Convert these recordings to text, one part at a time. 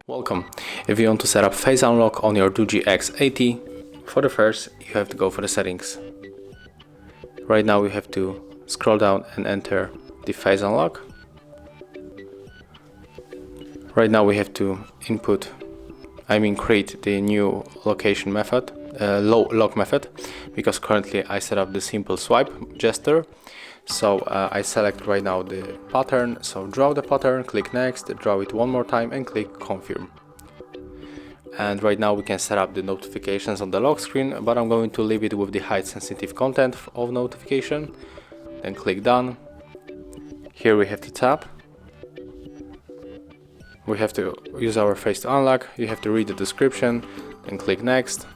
Welcome. If you want to set up face unlock on your Doogee X80, for the first you have to go for the settings. Right now we have to scroll down and enter the face unlock. Right now we have to create the new location method, lock method, because currently I set up the simple swipe gesture. So I select right now the pattern, so draw the pattern, click next, draw it one more time and click confirm. And right now we can set up the notifications on the lock screen, but I'm going to leave it with the height sensitive content of notification. Then click done. Here we have to tap. We have to use our face to unlock. You have to read the description, then click next.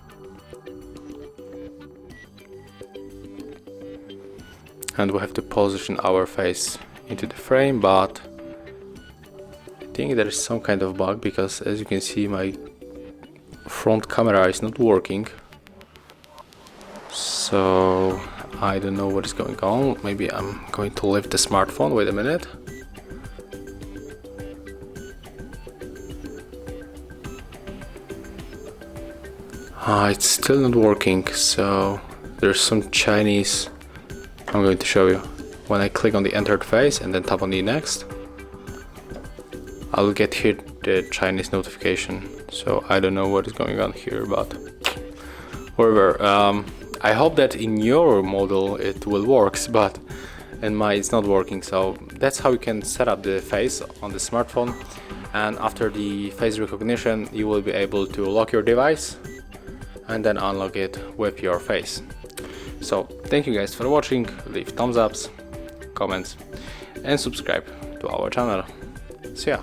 And we have to position our face into the frame, but I think there is some kind of bug, because as you can see my front camera is not working. So I don't know what is going on. Maybe I'm going to lift the smartphone. Wait a minute. It's still not working, so there's some Chinese. I'm going to show you. When I click on the entered face and then tap on the next, I'll get here the Chinese notification. So I don't know what is going on here, but whatever. I hope that in your model it will work, but in mine it's not working. So that's how you can set up the face on the smartphone, and after the face recognition you will be able to lock your device and then unlock it with your face. So thank you guys for watching. Leave thumbs ups, comments and subscribe to our channel. See ya.